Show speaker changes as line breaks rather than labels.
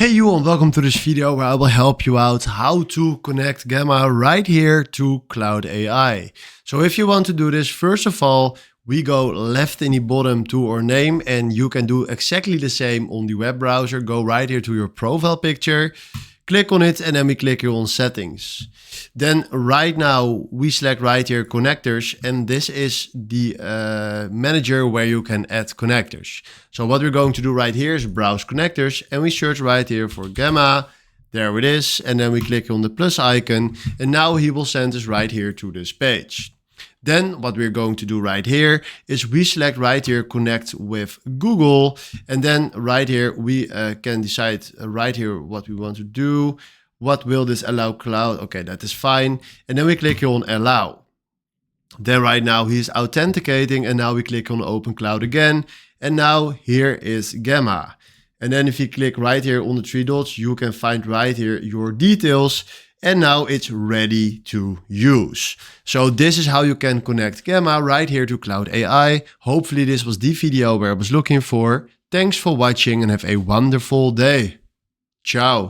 Hey you and welcome to this video where I will help you out how to connect Gamma right here to Claude AI. So if you want to do this, first of all, we go left in the bottom to our name, and you can do exactly the same on the web browser. Go right here to your profile picture, click on it, and then we click here on settings. Then right now we select right here connectors, and this is the manager where you can add connectors. So what we're going to do right here is browse connectors, and we search right here for Gamma. There it is, and then we click on the plus icon, and now he will send us right here to this page. Then what we're going to do right here is we select right here connect with Google, and then right here we can decide right here what we want to do. What will this allow Claude? Okay, that is fine. And then we click here on allow. Then right now he's authenticating, and now we click on open Claude again. And now here is Gamma. And then if you click right here on the three dots, you can find right here your details. And now it's ready to use. So this is how you can connect Gamma right here to Claude AI. Hopefully this was the video where I was looking for. Thanks for watching and have a wonderful day. Ciao.